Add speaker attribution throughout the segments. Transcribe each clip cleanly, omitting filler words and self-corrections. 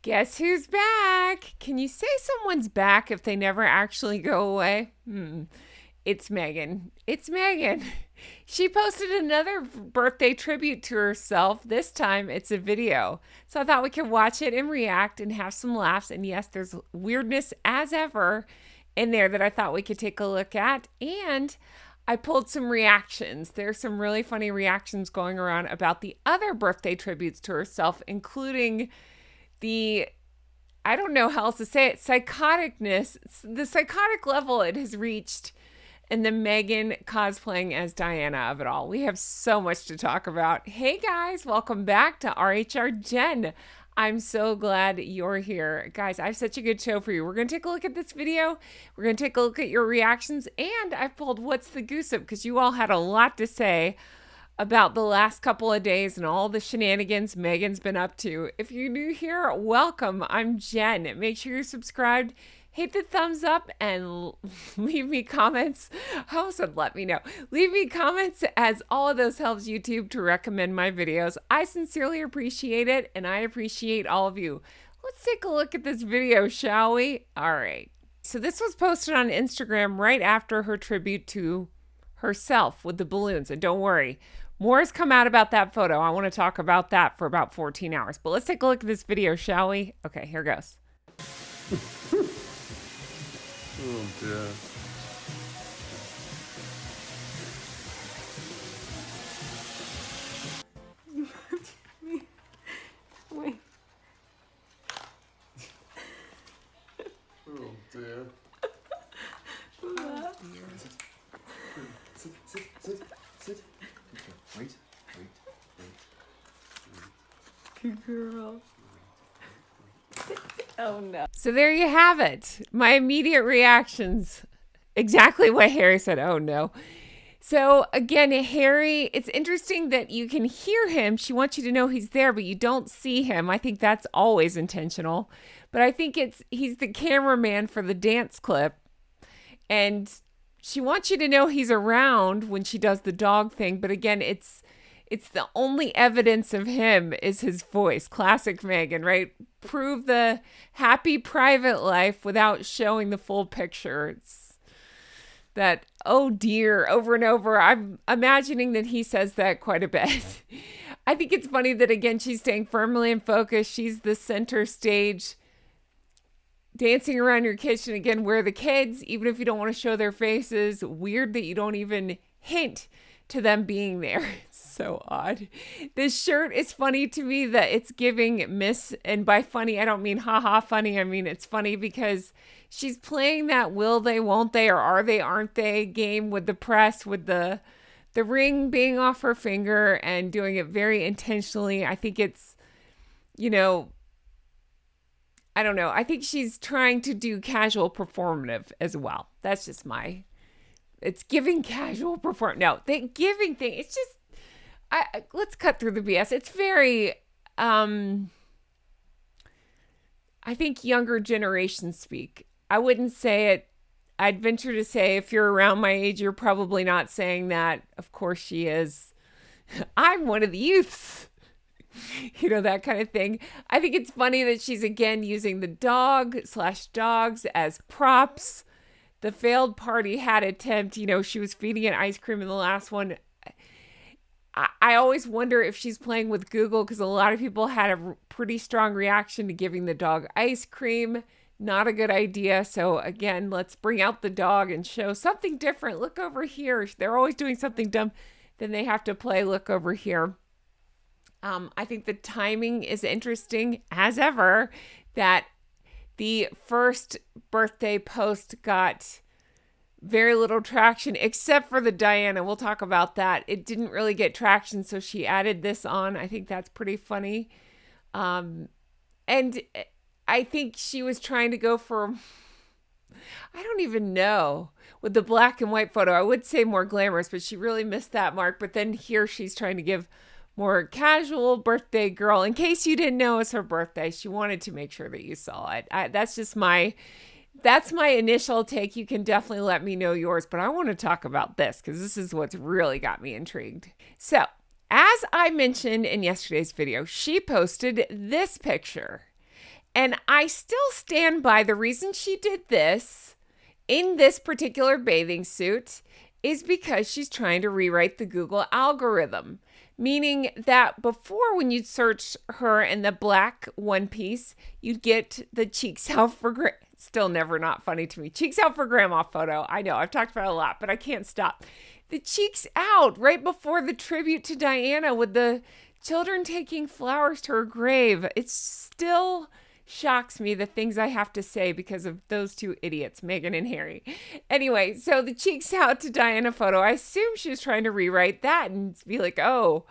Speaker 1: Guess who's back? Can you say someone's back if they never actually go away? It's Meghan. It's Meghan. She posted another birthday tribute to herself. This time it's a video. So I thought we could watch it and react and have some laughs. And yes, there's weirdness as ever in there that I thought we could take a look at. And I pulled some reactions. There's some really funny reactions going around about the other birthday tributes to herself, including I don't know how else to say it, psychoticness, the psychotic level it has reached in the Meghan cosplaying as Diana of it all. We have so much to talk about. Hey guys, welcome back to RHR Jen. I'm so glad you're here. Guys, I have such a good show for you. We're going to take a look at this video. We're going to take a look at your reactions. And I've pulled What's the Goose Up because you all had a lot to say about the last couple of days and all the shenanigans Meghan's been up to. If you're new here, welcome. I'm Jen. Make sure you're subscribed. Hit the thumbs up and leave me comments. I also said let me know. Leave me comments as all of those helps YouTube to recommend my videos. I sincerely appreciate it and I appreciate all of you. Let's take a look at this video, shall we? All right. So this was posted on Instagram right after her tribute to herself with the balloons. And don't worry, more has come out about that photo. I want to talk about that for about 14 hours. But let's take a look at this video, shall we? Okay, here goes.
Speaker 2: Oh, dear.
Speaker 1: Wait.
Speaker 2: Oh, dear. Sit. Wait.
Speaker 1: Good girl. Oh no. So there you have it. My immediate reactions. Exactly what Harry said. Oh no. So again, Harry, it's interesting that you can hear him. She wants you to know he's there, but you don't see him. I think that's always intentional. But I think he's the cameraman for the dance clip. And she wants you to know he's around when she does the dog thing. But again, it's the only evidence of him is his voice. Classic Meghan, right? Prove the happy private life without showing the full picture. It's that, oh dear, over and over. I'm imagining that he says that quite a bit. I think it's funny that, again, she's staying firmly in focus. She's the center stage, dancing around your kitchen. Again, where the kids, even if you don't want to show their faces, weird that you don't even hint to them being there. It's so odd. This shirt is funny to me that it's giving Miss, and by funny, I don't mean haha funny. I mean, it's funny because she's playing that will they, won't they, or are they, aren't they game with the press, with the ring being off her finger and doing it very intentionally. I think it's, I don't know. I think she's trying to do casual performative as well. That's just it's giving casual perform. No, the giving thing, it's just, let's cut through the BS. It's very, I think younger generations speak. I wouldn't say it. I'd venture to say if you're around my age, you're probably not saying that. Of course she is. I'm one of the youths. That kind of thing. I think it's funny that she's again using the dog/dogs as props. The failed party hat attempt, she was feeding it ice cream in the last one. I always wonder if she's playing with Google because a lot of people had a pretty strong reaction to giving the dog ice cream. Not a good idea. So again, let's bring out the dog and show something different. Look over here. They're always doing something dumb. Then they have to play. Look over here. I think the timing is interesting as ever, that the first birthday post got very little traction, except for the Diana. We'll talk about that. It didn't really get traction, so she added this on. I think that's pretty funny. And I think she was trying to go for, I don't even know, with the black and white photo. I would say more glamorous, but she really missed that mark. But then here she's trying to give more casual birthday girl. In case you didn't know it's her birthday, she wanted to make sure that you saw it. That's my initial take. You can definitely let me know yours, but I want to talk about this because this is what's really got me intrigued. So, as I mentioned in yesterday's video, she posted this picture. And I still stand by the reason she did this in this particular bathing suit is because she's trying to rewrite the Google algorithm. Meaning that before, when you'd search her in the black one piece, you'd get the cheeks out for still never not funny to me. Cheeks out for grandma photo. I know I've talked about it a lot, but I can't stop. The cheeks out right before the tribute to Diana with the children taking flowers to her grave. It still shocks me the things I have to say because of those two idiots, Meghan and Harry. Anyway, so the cheeks out to Diana photo, I assume she was trying to rewrite that and be like, oh,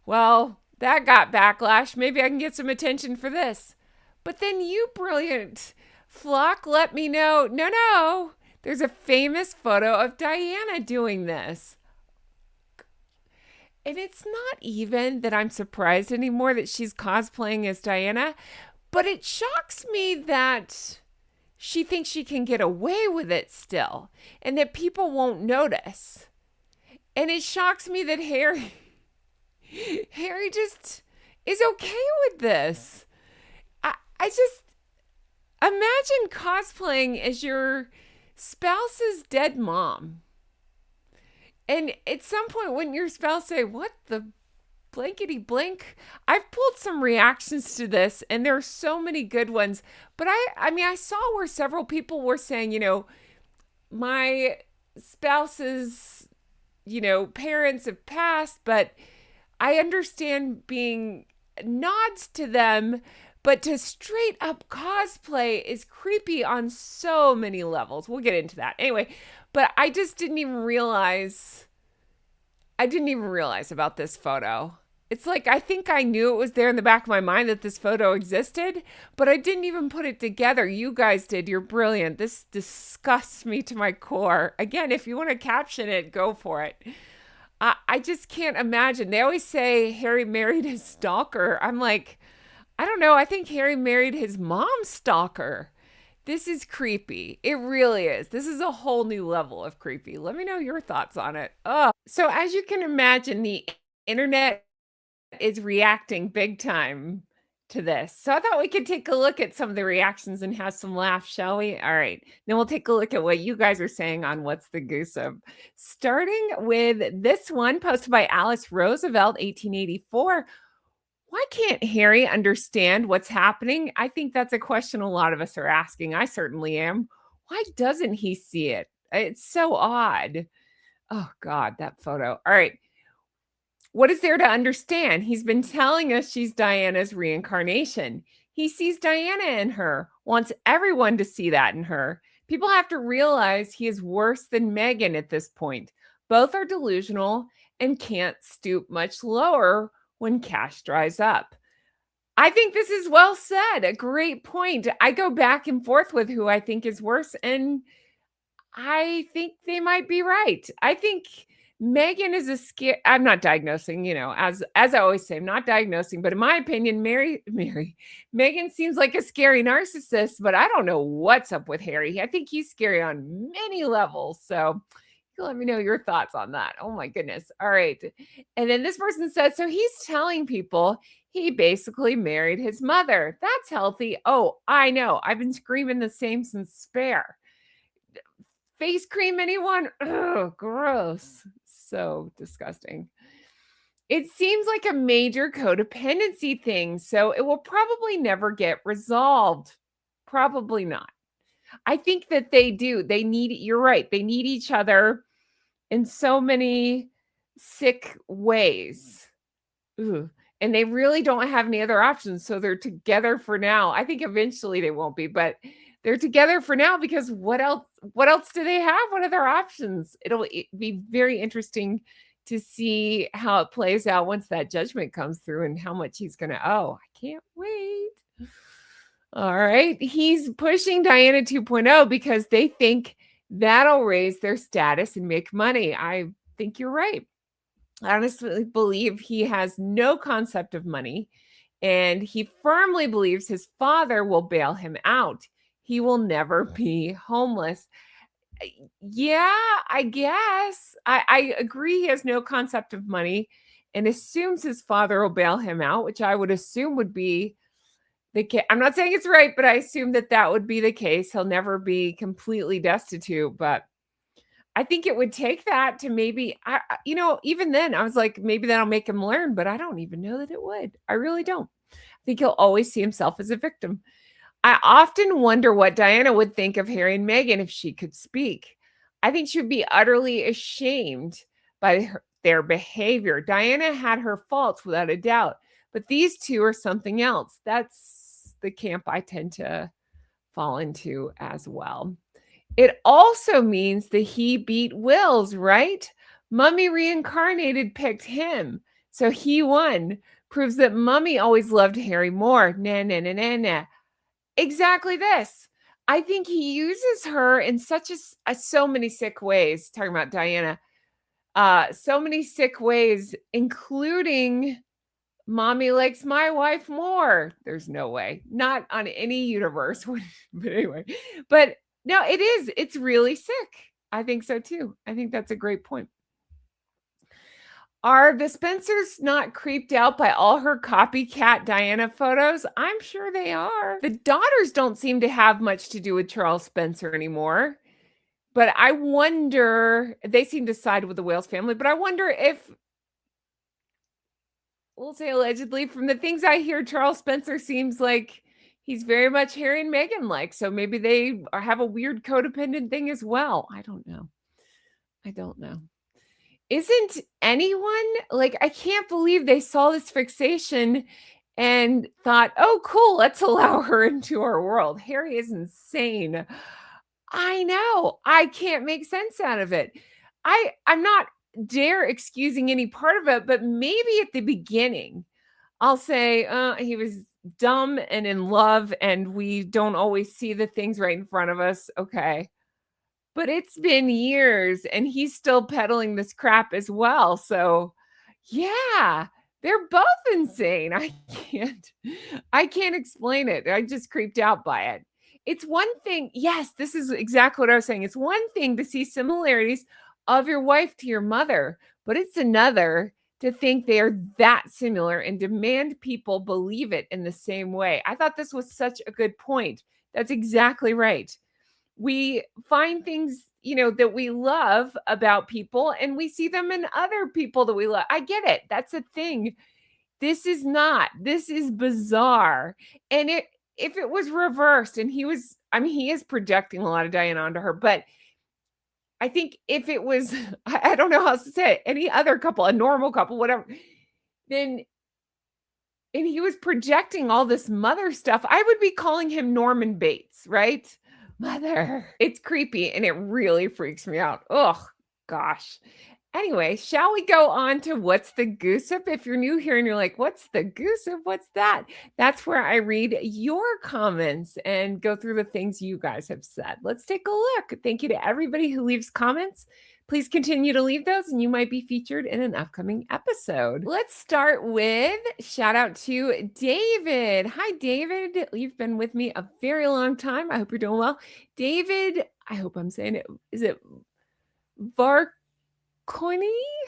Speaker 1: well, that got backlash. Maybe I can get some attention for this. But then you brilliant flock let me know, no, there's a famous photo of Diana doing this. And it's not even that I'm surprised anymore that she's cosplaying as Diana, but it shocks me that she thinks she can get away with it still and that people won't notice. And it shocks me that Harry just is okay with this. I just imagine cosplaying as your spouse's dead mom. And at some point when your spouse say, what the blankety blank, I've pulled some reactions to this and there are so many good ones. But I mean, I saw where several people were saying, my spouse's, parents have passed, but I understand being nods to them, but to straight up cosplay is creepy on so many levels. We'll get into that. Anyway, but I just didn't even realize about this photo. It's like, I think I knew it was there in the back of my mind that this photo existed, but I didn't even put it together. You guys did. You're brilliant. This disgusts me to my core. Again, if you want to caption it, go for it. I just can't imagine. They always say Harry married his stalker. I'm like, I don't know. I think Harry married his mom's stalker. This is creepy. It really is. This is a whole new level of creepy. Let me know your thoughts on it. Oh, so as you can imagine, the internet is reacting big time to this. So I thought we could take a look at some of the reactions and have some laughs, shall we? All right. Then we'll take a look at what you guys are saying on What's the Gooseb. Starting with this one posted by Alice Roosevelt, 1884. Why can't Harry understand what's happening? I think that's a question a lot of us are asking. I certainly am. Why doesn't he see it? It's so odd. Oh, God, that photo. All right. What is there to understand? He's been telling us she's Diana's reincarnation. He sees Diana in her, wants everyone to see that in her. People have to realize he is worse than Meghan at this point. Both are delusional and can't stoop much lower when cash dries up. I think this is well said. A great point. I go back and forth with who I think is worse, and I think they might be right. I think Meghan is a scare. I'm not diagnosing, as I always say, I'm not diagnosing, but in my opinion, Meghan seems like a scary narcissist, but I don't know what's up with Harry. I think he's scary on many levels. So let me know your thoughts on that. Oh my goodness. All right. And then this person says, so he's telling people he basically married his mother. That's healthy. Oh, I know. I've been screaming the same since Spare. Face cream, anyone? Oh, gross. So disgusting. It seems like a major codependency thing, so it will probably never get resolved. Probably not. I think that they do. You're right. They need each other in so many sick ways. Ooh. And they really don't have any other options. So they're together for now. I think eventually they won't be, but they're together for now because what else do they have? What other options? It'll be very interesting to see how it plays out once that judgment comes through and how much he's going to owe. I can't wait. All right. He's pushing Diana 2.0 because they think that'll raise their status and make money. I think you're right. I honestly believe he has no concept of money, and he firmly believes his father will bail him out. He will never be homeless. Yeah, I guess. I agree he has no concept of money and assumes his father will bail him out, which I would assume would be I'm not saying it's right, but I assume that would be the case. He'll never be completely destitute, but I think it would take that to maybe, even then I was like, maybe that'll make him learn, but I don't even know that it would. I really don't. I think he'll always see himself as a victim. I often wonder what Diana would think of Harry and Meghan if she could speak. I think she would be utterly ashamed by their behavior. Diana had her faults without a doubt, but these two are something else. That's the camp I tend to fall into as well. It also means that he beat Wills, right? Mummy reincarnated picked him, so he won. Proves that Mummy always loved Harry more. Nah, nah, nah, nah, nah. Exactly this. I think he uses her in such so many sick ways. Talking about Diana, so many sick ways, including Mommy likes my wife more. There's no way, not on any universe. But anyway, but no, it is. It's really sick. I think so too. I think that's a great point. Are the Spencers not creeped out by all her copycat Diana photos? I'm sure they are. The daughters don't seem to have much to do with Charles Spencer anymore. But I wonder, they seem to side with the Wales family, but I wonder if, we'll say allegedly, from the things I hear, Charles Spencer seems like he's very much Harry and Meghan like. So maybe they have a weird codependent thing as well. I don't know. Isn't anyone like, I can't believe they saw this fixation and thought, oh, cool, let's allow her into our world. Harry is insane. I know. I can't make sense out of it. I'm not dare excusing any part of it, but maybe at the beginning, I'll say he was dumb and in love, and we don't always see the things right in front of us. Okay. But it's been years and he's still peddling this crap as well. So, yeah, they're both insane. I can't explain it. I just creeped out by it. It's one thing. Yes, this is exactly what I was saying. It's one thing to see similarities of your wife to your mother, but it's another to think they are that similar and demand people believe it in the same way. I thought this was such a good point. That's exactly right. We find things, that we love about people and we see them in other people that we love. I get it. That's a thing. This is bizarre. And if it was reversed and he is projecting a lot of Diana onto her, but I think if it was, I don't know how else to say it, any other couple, a normal couple, whatever, then, and he was projecting all this mother stuff, I would be calling him Norman Bates, right? Mother. It's creepy and it really freaks me out. Oh, gosh. Anyway, shall we go on to what's the goosip? If you're new here and you're like, what's the goosip? What's that? That's where I read your comments and go through the things you guys have said. Let's take a look. Thank you to everybody who leaves comments. Please continue to leave those and you might be featured in an upcoming episode. Let's start with shout out to David. Hi, David. You've been with me a very long time. I hope you're doing well. David, I hope I'm saying it. Is it Varcoini?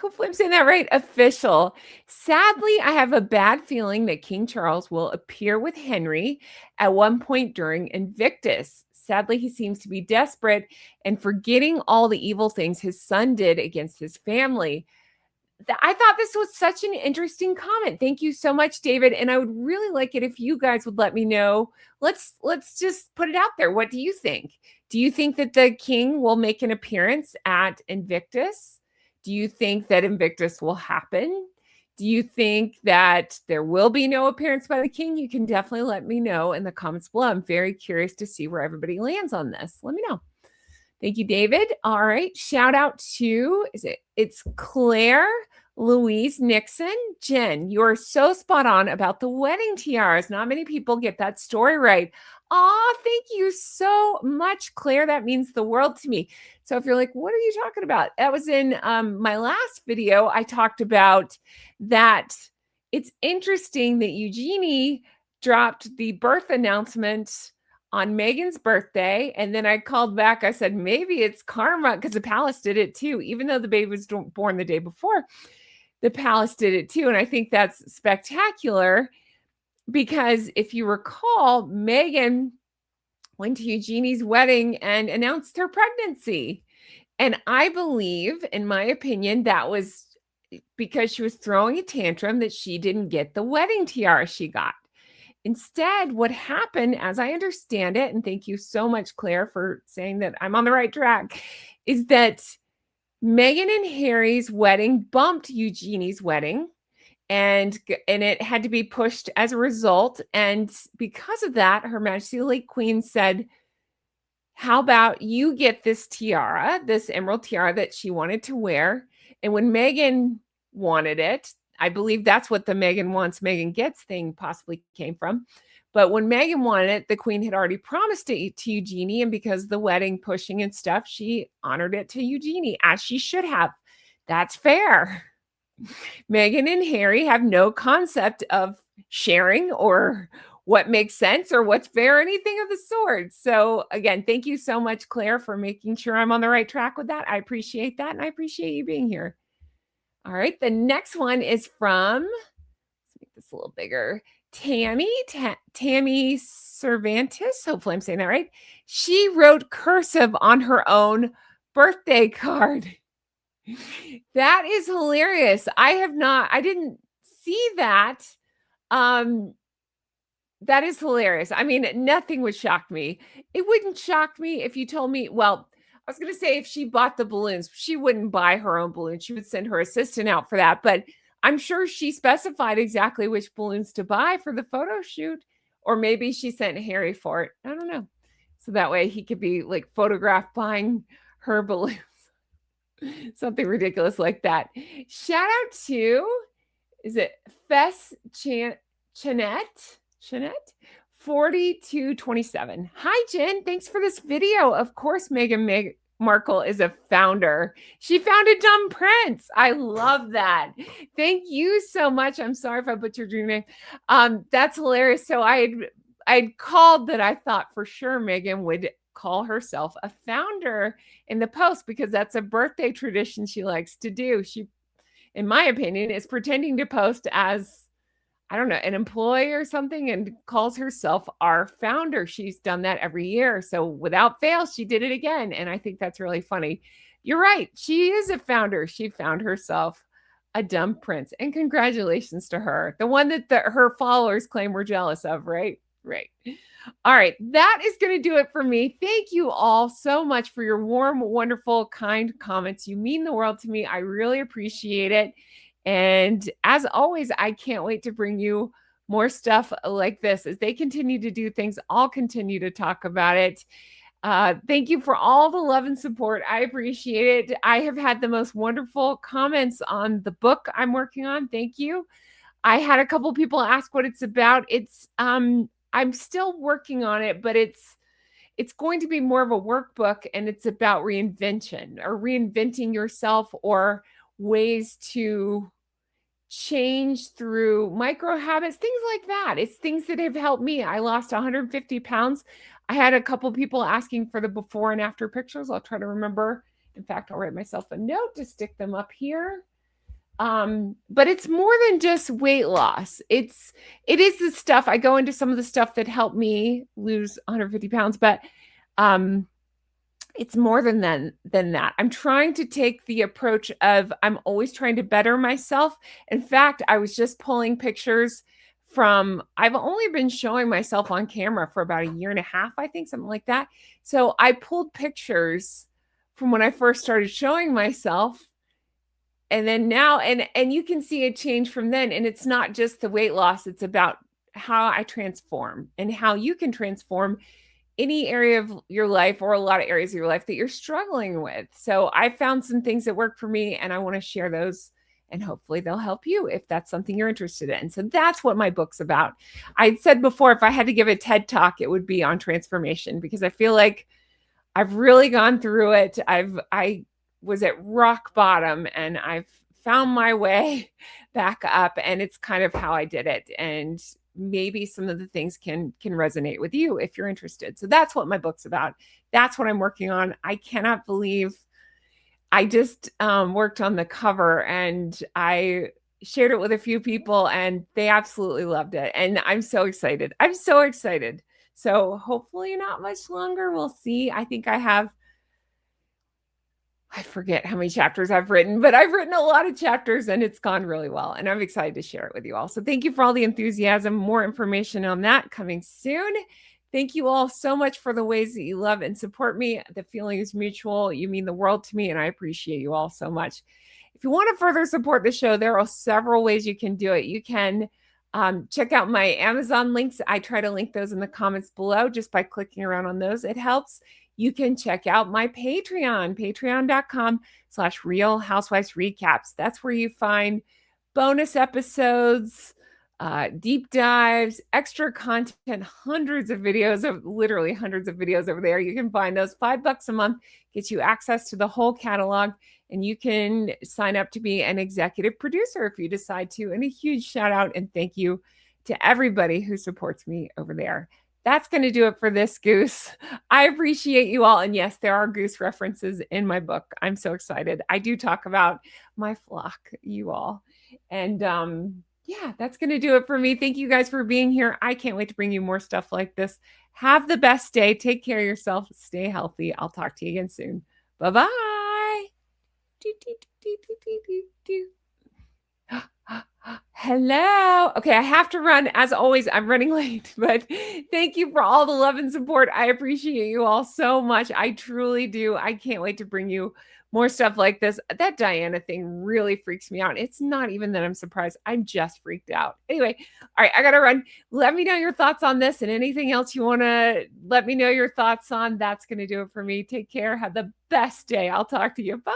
Speaker 1: Hopefully I'm saying that right. Official. Sadly, I have a bad feeling that King Charles will appear with Henry at one point during Invictus. Sadly, he seems to be desperate and forgetting all the evil things his son did against his family. I thought this was such an interesting comment. Thank you so much, David. And I would really like it if you guys would let me know. Let's just put it out there. What do you think? Do you think that the king will make an appearance at Invictus? Do you think that Invictus will happen? Do you think that there will be no appearance by the king? You can definitely let me know in the comments below. I'm very curious to see where everybody lands on this. Let me know. Thank you, David. All right. Shout out to, it's Claire Louise Nixon. Jen, you're so spot on about the wedding tiaras. Not many people get that story right. Oh, thank you so much, Claire. That means the world to me. So if you're like, what are you talking about? That was in my last video. I talked about that. It's interesting that Eugenie dropped the birth announcement on Meghan's birthday. And then I called back. I said, maybe it's karma because the palace did it too. Even though the baby was born the day before, the palace did it too. And I think that's spectacular. because if you recall, Meghan went to Eugenie's wedding and announced her pregnancy. And I believe, in my opinion, that was because she was throwing a tantrum that she didn't get the wedding tiara she got. Instead, what happened, as I understand it, and thank you so much, Claire, for saying that I'm on the right track, is that Meghan and Harry's wedding bumped Eugenie's wedding, and it had to be pushed as a result. And because of that, Her Majesty the late Queen said, how about you get this tiara, this emerald tiara that she wanted to wear? And when Meghan wanted it, I believe that's what the Meghan wants, Meghan gets thing possibly came from. But when Meghan wanted it, the Queen had already promised it to Eugenie. And because the wedding pushing and stuff, she honored it to Eugenie, as she should have. That's fair. Meghan and Harry have no concept of sharing or what makes sense or what's fair, anything of the sort. So again, thank you so much, Claire, for making sure I'm on the right track with that. I appreciate that. And I appreciate you being here. All right. The next one is from, let's make this a little bigger. Tammy Cervantes. Hopefully I'm saying that right. She wrote cursive on her own birthday card. That is hilarious. I didn't see that. That is hilarious. I mean, nothing would shock me. It wouldn't shock me if you told me, well, I was going to say if she bought the balloons, she wouldn't buy her own balloons. She would send her assistant out for that. But I'm sure she specified exactly which balloons to buy for the photo shoot. Or maybe she sent Harry for it. I don't know. So that way he could be like photographed buying her balloons. Something ridiculous like that. Shout out to, is it Fess Chanette? 4227. Hi, Jen. Thanks for this video. Of course, Meghan Markle is a founder. She founded Dumb Prince. I love that. Thank you so much. I'm sorry if I butchered your name. That's hilarious. So I'd called that I thought for sure Meghan would call herself a founder in the post because that's a birthday tradition she likes to do. She, in my opinion, is pretending to post as, I don't know, an employee or something and calls herself our founder. She's done that every year. So without fail, she did it again. And I think that's really funny. You're right. She is a founder. She found herself a dumb prince. And congratulations to her. The one that her followers claim we're jealous of, right? Right. All right. That is going to do it for me. Thank you all so much for your warm, wonderful, kind comments. You mean the world to me. I really appreciate it. And as always, I can't wait to bring you more stuff like this. As they continue to do things, I'll continue to talk about it. Thank you for all the love and support. I appreciate it. I have had the most wonderful comments on the book I'm working on. Thank you. I had a couple people ask what it's about. It's I'm still working on it, but it's going to be more of a workbook, and it's about reinvention or reinventing yourself or ways to change through micro habits, things like that. It's things that have helped me. I lost 150 pounds. I had a couple people asking for the before and after pictures. I'll try to remember. In fact, I'll write myself a note to stick them up here. But it's more than just weight loss. It is the stuff. I go into some of the stuff that helped me lose 150 pounds, but it's more than that. I'm trying to take the approach of I'm always trying to better myself. In fact, I was just pulling pictures from, I've only been showing myself on camera for about a year and a half, I think, something like that. So I pulled pictures from when I first started showing myself. And then now, and you can see a change from then. And it's not just the weight loss. It's about how I transform and how you can transform any area of your life or a lot of areas of your life that you're struggling with. So I found some things that work for me, and I want to share those, and hopefully they'll help you if that's something you're interested in. So that's what my book's about. I said before, if I had to give a TED talk, it would be on transformation, because I feel like I've really gone through it. I was at rock bottom, and I've found my way back up, and it's kind of how I did it. And maybe some of the things can resonate with you if you're interested. So that's what my book's about. That's what I'm working on. I cannot believe I just worked on the cover, and shared it with a few people, and they absolutely loved it. And I'm so excited. I'm so excited. So hopefully not much longer. We'll see. I think I forget how many chapters I've written, but I've written a lot of chapters and it's gone really well. And I'm excited to share it with you all. So thank you for all the enthusiasm. More information on that coming soon. Thank you all so much for the ways that you love and support me. The feeling is mutual. You mean the world to me, and I appreciate you all so much. If you want to further support the show, there are several ways you can do it. You can check out my Amazon links. I try to link those in the comments below just by clicking around on those. It helps. You can check out my Patreon, patreon.com/Real Housewives Recaps. That's where you find bonus episodes, deep dives, extra content, literally hundreds of videos over there. You can find those. $5 a month gets you access to the whole catalog, and you can sign up to be an executive producer if you decide to. And a huge shout out and thank you to everybody who supports me over there. That's going to do it for this goose. I appreciate you all. And yes, there are goose references in my book. I'm so excited. I do talk about my flock, you all. And yeah, that's going to do it for me. Thank you guys for being here. I can't wait to bring you more stuff like this. Have the best day. Take care of yourself. Stay healthy. I'll talk to you again soon. Bye-bye. Hello. Okay, I have to run. As always, I'm running late, but thank you for all the love and support. I appreciate you all so much. I truly do. I can't wait to bring you more stuff like this. That Diana thing really freaks me out. It's not even that I'm surprised. I'm just freaked out. Anyway, all right, I got to run. Let me know your thoughts on this and anything else you want to let me know your thoughts on. That's going to do it for me. Take care. Have the best day. I'll talk to you. Bye.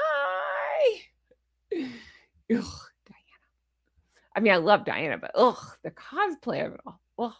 Speaker 1: Ugh. I mean, I love Diana, but the cosplay of it all. Ugh.